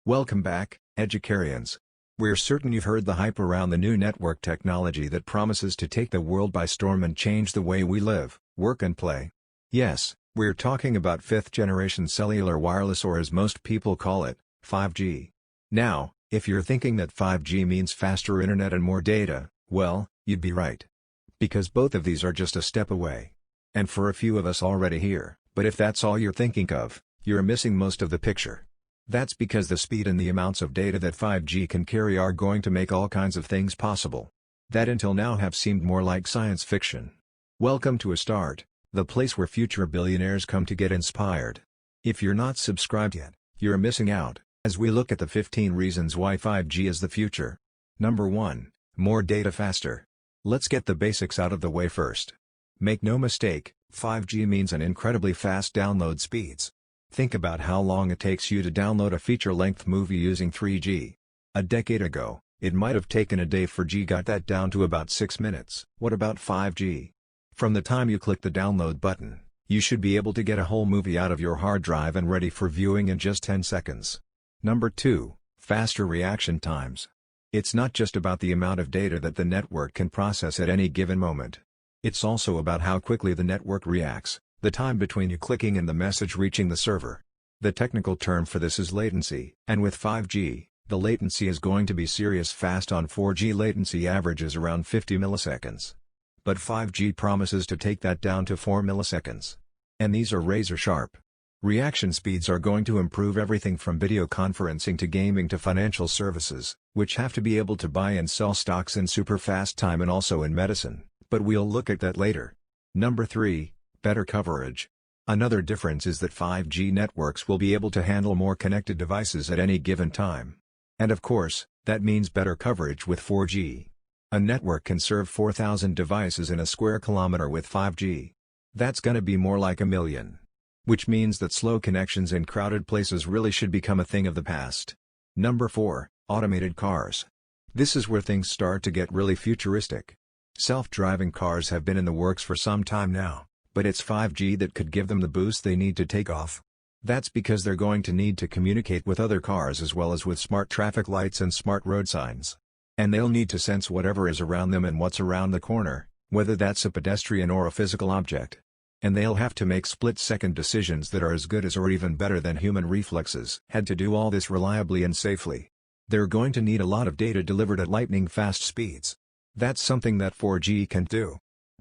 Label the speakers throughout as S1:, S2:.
S1: Welcome back, Educarians. We're certain you've heard the hype around the new network technology that promises to take the world by storm and change the way we live, work and play. Yes, we're talking about 5th-generation cellular wireless, or as most people call it, 5G. Now, if you're thinking that 5G means faster internet and more data, well, you'd be right. Because both of these are just a step away. And for a few of us already here, but if that's all you're thinking of, you're missing most of the picture. That's because the speed and the amounts of data that 5G can carry are going to make all kinds of things possible that until now have seemed more like science fiction. Welcome to A Start, the place where future billionaires come to get inspired. If you're not subscribed yet, you're missing out, as we look at the 15 reasons why 5G is the future. Number 1, more data faster. Let's get the basics out of the way first. Make no mistake, 5G means an incredibly fast download speeds. Think about how long it takes you to download a feature-length movie using 3G. A decade ago, it might have taken a day. 4G got that down to about 6 minutes. What about 5G? From the time you click the download button, you should be able to get a whole movie out of your hard drive and ready for viewing in just 10 seconds. Number 2, faster reaction times. It's not just about the amount of data that the network can process at any given moment. It's also about how quickly the network reacts. The time between you clicking and the message reaching the server. The technical term for this is latency, and with 5G, the latency is going to be serious fast. On 4G, latency averages around 50 milliseconds. But 5G promises to take that down to 4 milliseconds. And these are razor sharp. Reaction speeds are going to improve everything from video conferencing to gaming to financial services, which have to be able to buy and sell stocks in super fast time, and also in medicine, but we'll look at that later. Number 3, better coverage. Another difference is that 5G networks will be able to handle more connected devices at any given time. And of course, that means better coverage with 4G. A network can serve 4,000 devices in a square kilometer with 5G. That's gonna be more like 1 million. Which means that slow connections in crowded places really should become a thing of the past. Number 4, automated cars. This is where things start to get really futuristic. Self-driving cars have been in the works for some time now. But it's 5G that could give them the boost they need to take off. That's because they're going to need to communicate with other cars as well as with smart traffic lights and smart road signs. And they'll need to sense whatever is around them and what's around the corner, whether that's a pedestrian or a physical object. And they'll have to make split-second decisions that are as good as or even better than human reflexes. Had to do all this reliably and safely. They're going to need a lot of data delivered at lightning-fast speeds. That's something that 4G can't do.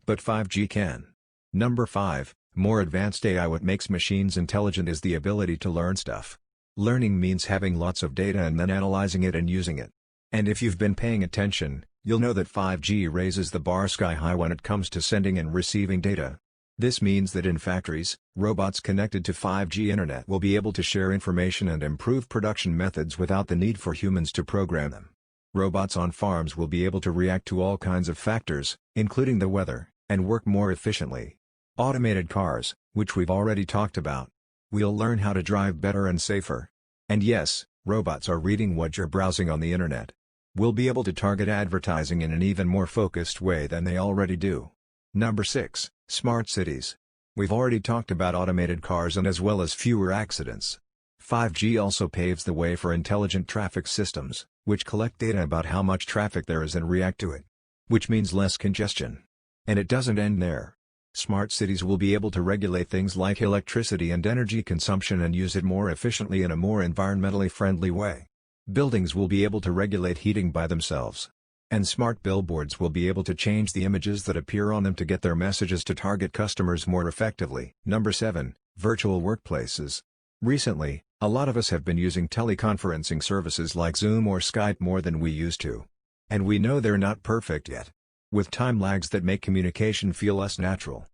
S1: But 5G can. Number 5, more advanced AI. What makes machines intelligent is the ability to learn stuff. Learning means having lots of data and then analyzing it and using it. And if you've been paying attention, you'll know that 5G raises the bar sky high when it comes to sending and receiving data. This means that in factories, robots connected to 5G internet will be able to share information and improve production methods without the need for humans to program them. Robots on farms will be able to react to all kinds of factors, including the weather, and work more efficiently. Automated cars, which we've already talked about. We'll learn how to drive better and safer. And yes, robots are reading what you're browsing on the internet. We'll be able to target advertising in an even more focused way than they already do. Number 6, smart cities. We've already talked about automated cars and as well as fewer accidents. 5G also paves the way for intelligent traffic systems, which collect data about how much traffic there is and react to it. Which means less congestion. And it doesn't end there. Smart cities will be able to regulate things like electricity and energy consumption and use it more efficiently in a more environmentally friendly way. Buildings will be able to regulate heating by themselves. And smart billboards will be able to change the images that appear on them to get their messages to target customers more effectively. Number 7, virtual workplaces. Recently, a lot of us have been using teleconferencing services like Zoom or Skype more than we used to. And we know they're not perfect yet. With time lags that make communication feel less natural.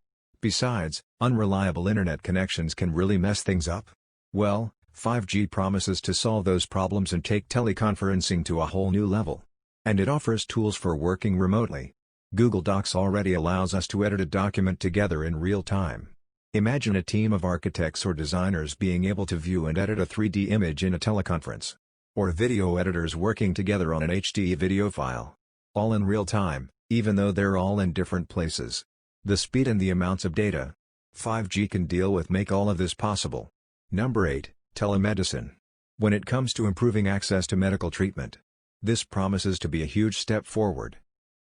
S1: Besides, unreliable internet connections can really mess things up. Well, 5G promises to solve those problems and take teleconferencing to a whole new level. And it offers tools for working remotely. Google Docs already allows us to edit a document together in real time. Imagine a team of architects or designers being able to view and edit a 3D image in a teleconference. Or video editors working together on an HD video file. All in real time. Even though they're all in different places. The speed and the amounts of data 5G can deal with make all of this possible. Number 8, telemedicine. when it comes to improving access to medical treatment. This promises to be a huge step forward.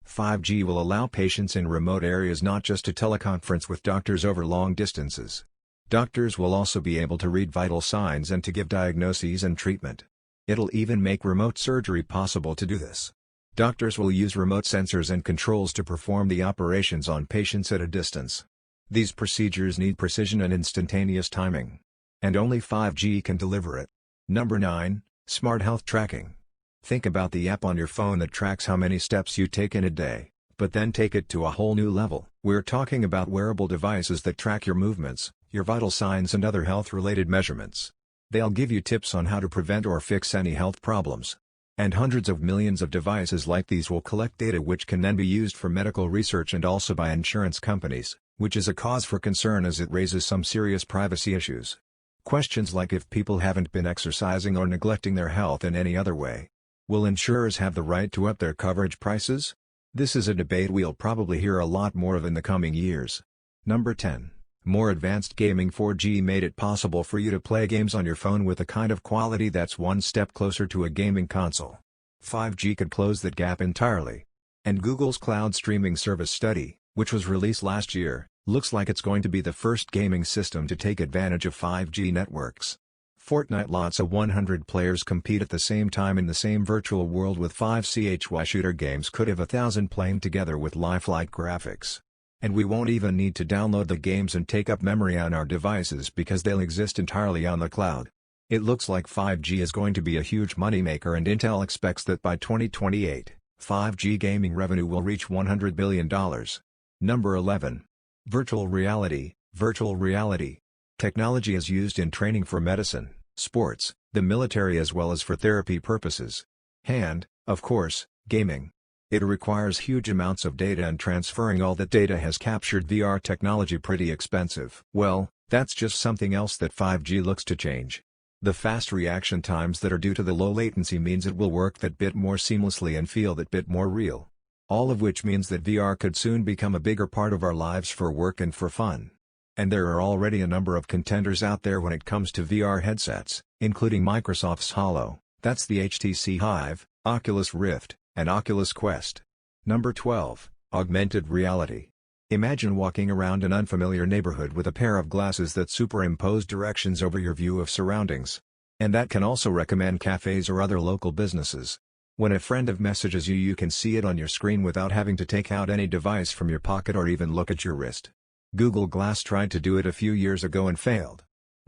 S1: 5G will allow patients in remote areas not just to teleconference with doctors over long distances. Doctors will also be able to read vital signs and to give diagnoses and treatment. It'll even make remote surgery possible to do this. Doctors will use remote sensors and controls to perform the operations on patients at a distance. These procedures need precision and instantaneous timing. And only 5G can deliver it. Number 9. Smart Health Tracking. Think about the app on your phone that tracks how many steps you take in a day, but then take it to a whole new level. We're talking about wearable devices that track your movements, your vital signs and other health-related measurements. They'll give you tips on how to prevent or fix any health problems. And hundreds of millions of devices like these will collect data which can then be used for medical research and also by insurance companies, which is a cause for concern as it raises some serious privacy issues. Questions like if people haven't been exercising or neglecting their health in any other way. Will insurers have the right to up their coverage prices? This is a debate we'll probably hear a lot more of in the coming years. Number 10. More advanced gaming. 4G made it possible for you to play games on your phone with a kind of quality that's one step closer to a gaming console. 5G could close that gap entirely. And Google's cloud streaming service study, which was released last year, looks like it's going to be the first gaming system to take advantage of 5G networks. Fortnite lots of 100 players compete at the same time in the same virtual world with 5 CHY shooter games could have 1,000 playing together with lifelike graphics. And we won't even need to download the games and take up memory on our devices because they'll exist entirely on the cloud. It looks like 5G is going to be a huge moneymaker and Intel expects that by 2028, 5G gaming revenue will reach $100 billion. Number 11. Virtual reality. Virtual reality technology is used in training for medicine, sports, the military as well as for therapy purposes. And, of course, gaming. It requires huge amounts of data and transferring all that data has captured VR technology pretty expensive. Well, that's just something else that 5G looks to change. The fast reaction times that are due to the low latency means it will work that bit more seamlessly and feel that bit more real. All of which means that VR could soon become a bigger part of our lives for work and for fun. And there are already a number of contenders out there when it comes to VR headsets, including Microsoft's Holo, that's the HTC Vive, Oculus Rift, and Oculus Quest. Number 12. Augmented reality. Imagine walking around an unfamiliar neighborhood with a pair of glasses that superimpose directions over your view of surroundings. And that can also recommend cafes or other local businesses. When a friend messages you, you can see it on your screen without having to take out any device from your pocket or even look at your wrist. Google Glass tried to do it a few years ago and failed.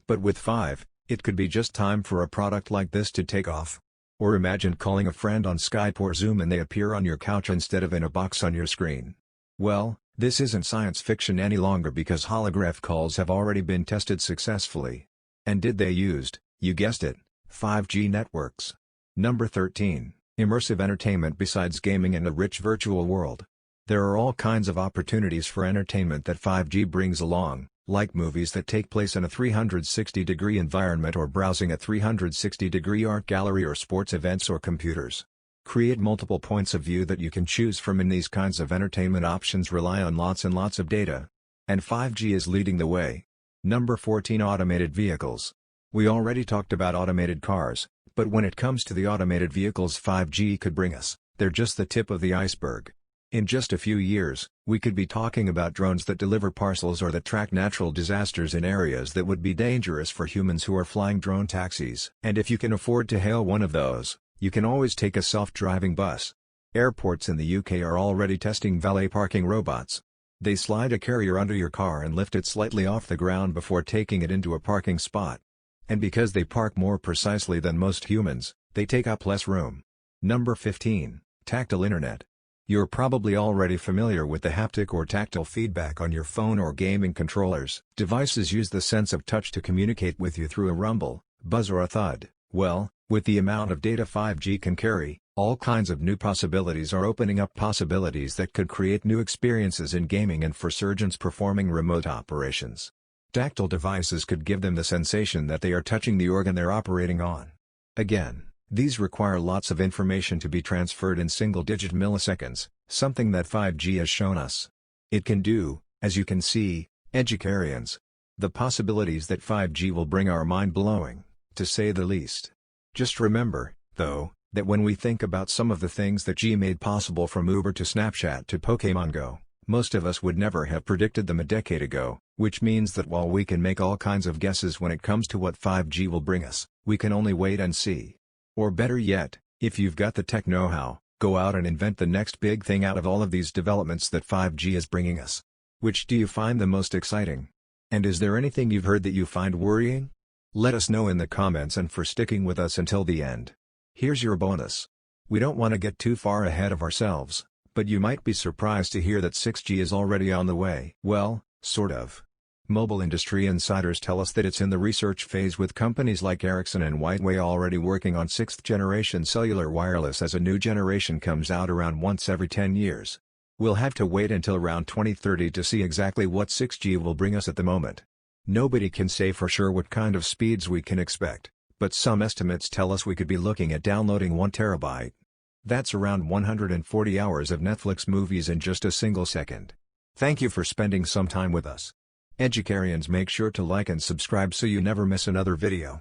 S1: But with Vive, it could be just time for a product like this to take off. Or imagine calling a friend on Skype or Zoom and they appear on your couch instead of in a box on your screen. Well, this isn't science fiction any longer because holograph calls have already been tested successfully. And did they used, you guessed it, 5G networks. Number 13. Immersive entertainment. Besides gaming and a rich virtual world, there are all kinds of opportunities for entertainment that 5G brings along, like movies that take place in a 360-degree environment or browsing a 360-degree art gallery or sports events or computers. Create multiple points of view that you can choose from in these kinds of entertainment options rely on lots and lots of data. And 5G is leading the way. Number 14. Automated vehicles. We already talked about automated cars. But when it comes to the automated vehicles 5G could bring us, they're just the tip of the iceberg. In just a few years, we could be talking about drones that deliver parcels or that track natural disasters in areas that would be dangerous for humans who are flying drone taxis. And if you can afford to hail one of those, you can always take a self-driving bus. Airports in the UK are already testing valet parking robots. They slide a carrier under your car and lift it slightly off the ground before taking it into a parking spot. And because they park more precisely than most humans, they take up less room. Number 15. Tactile Internet. You're probably already familiar with the haptic or tactile feedback on your phone or gaming controllers. Devices use the sense of touch to communicate with you through a rumble, buzz or a thud. Well, with the amount of data 5G can carry, all kinds of new possibilities are opening up, possibilities that could create new experiences in gaming and for surgeons performing remote operations. Tactile devices could give them the sensation that they are touching the organ they're operating on. Again, these require lots of information to be transferred in single-digit milliseconds, something that 5G has shown us it can do, as you can see, educarians. The possibilities that 5G will bring are mind-blowing, to say the least. Just remember, though, that when we think about some of the things that G made possible, from Uber to Snapchat to Pokémon Go, most of us would never have predicted them a decade ago, which means that while we can make all kinds of guesses when it comes to what 5G will bring us, we can only wait and see. Or better yet, if you've got the tech know-how, go out and invent the next big thing out of all of these developments that 5G is bringing us. Which do you find the most exciting? And is there anything you've heard that you find worrying? Let us know in the comments, and for sticking with us until the end. Here's your bonus. We don't want to get too far ahead of ourselves, but you might be surprised to hear that 6G is already on the way. Well, sort of. Mobile industry insiders tell us that it's in the research phase, with companies like Ericsson and Huawei already working on 6th generation cellular wireless, as a new generation comes out around once every 10 years. We'll have to wait until around 2030 to see exactly what 6G will bring us. At the moment, nobody can say for sure what kind of speeds we can expect, but some estimates tell us we could be looking at downloading 1 terabyte. That's around 140 hours of Netflix movies in just a single second. Thank you for spending some time with us. Educarians, make sure to like and subscribe so you never miss another video.